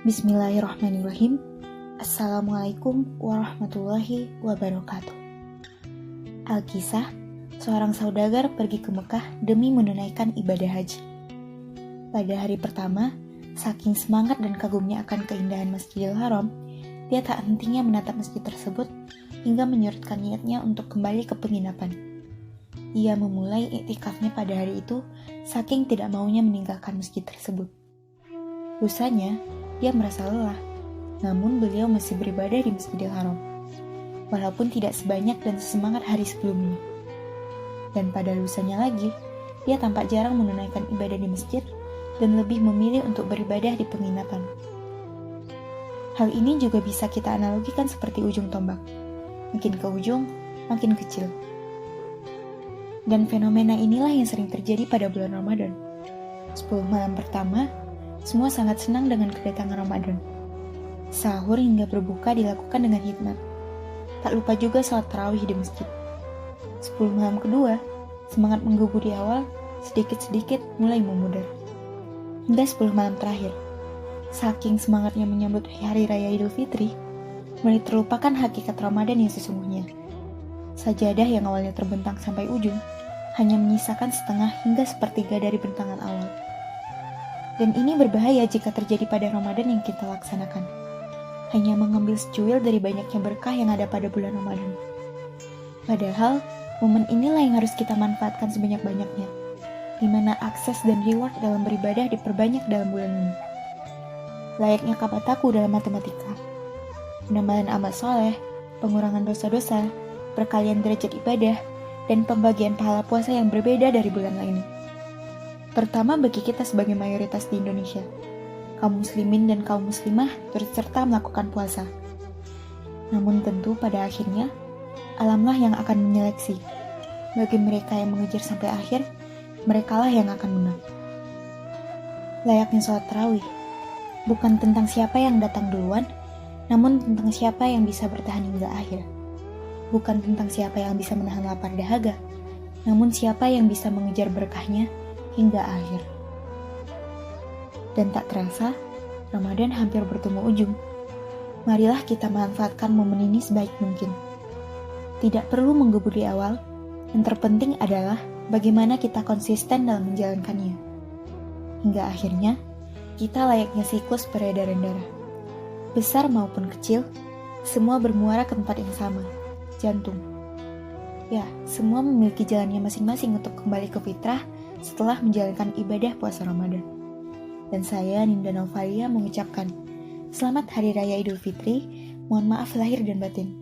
Bismillahirrahmanirrahim. Assalamualaikum warahmatullahi wabarakatuh. Alkisah, seorang saudagar pergi ke Mekah demi menunaikan ibadah haji. Pada hari pertama, saking semangat dan kagumnya akan keindahan Masjidil Haram, dia tak hentinya menatap masjid tersebut hingga menyurutkan niatnya untuk kembali ke penginapan. Ia memulai iktikafnya pada hari itu, saking tidak maunya meninggalkan masjid tersebut. Lusanya, dia merasa lelah, namun beliau masih beribadah di Masjidil Haram, walaupun tidak sebanyak dan sesemangat hari sebelumnya. Dan pada lusanya lagi, dia tampak jarang menunaikan ibadah di masjid dan lebih memilih untuk beribadah di penginapan. Hal ini juga bisa kita analogikan seperti ujung tombak. Makin ke ujung, makin kecil. Dan fenomena inilah yang sering terjadi pada bulan Ramadan. 10 malam pertama, semua sangat senang dengan kedatangan Ramadan. Sahur hingga berbuka dilakukan dengan hikmat. Tak lupa juga sholat tarawih di masjid. 10 malam kedua, semangat menggebu di awal, sedikit-sedikit mulai memudar. Hingga 10 malam terakhir, saking semangatnya menyambut Hari Raya Idul Fitri, mulai terlupakan hakikat Ramadan yang sesungguhnya. Sajadah yang awalnya terbentang sampai ujung, hanya menyisakan setengah hingga sepertiga dari bentangan awal. Dan ini berbahaya jika terjadi pada Ramadan yang kita laksanakan. Hanya mengambil secuil dari banyaknya berkah yang ada pada bulan Ramadan. Padahal, momen inilah yang harus kita manfaatkan sebanyak-banyaknya, di mana akses dan reward dalam beribadah diperbanyak dalam bulan ini. Layaknya kata-kataku dalam matematika. Penambahan amal soleh, pengurangan dosa-dosa, perkalian derajat ibadah, dan pembagian pahala puasa yang berbeda dari bulan lainnya. Terutama bagi kita sebagai mayoritas di Indonesia, kaum muslimin dan kaum muslimah turut serta melakukan puasa. Namun tentu pada akhirnya, alamlah yang akan menyeleksi. Bagi mereka yang mengejar sampai akhir, merekalah yang akan menang. Layaknya sholat tarawih, bukan tentang siapa yang datang duluan, namun tentang siapa yang bisa bertahan hingga akhir. Bukan tentang siapa yang bisa menahan lapar dahaga, namun siapa yang bisa mengejar berkahnya hingga akhir. Dan tak terasa, Ramadan hampir bertemu ujung. Marilah kita manfaatkan momen ini sebaik mungkin. Tidak perlu menggebu di awal, yang terpenting adalah bagaimana kita konsisten dalam menjalankannya. Hingga akhirnya, kita layaknya siklus peredaran darah. Besar maupun kecil, semua bermuara ke tempat yang sama, jantung. Ya, semua memiliki jalannya masing-masing untuk kembali ke fitrah setelah menjalankan ibadah puasa Ramadan. Dan saya, Ninda Novalia, mengucapkan Selamat Hari Raya Idul Fitri, mohon maaf lahir dan batin.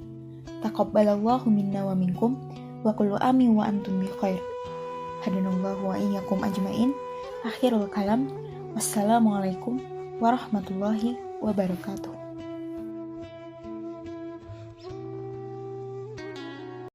Taqabbalallahu minna wa minkum, wa kullu amin wa antum bi khair. Hadanallahu wa iyyakum ajmain. Akhirul kalam. Wassalamualaikum warahmatullahi wabarakatuh.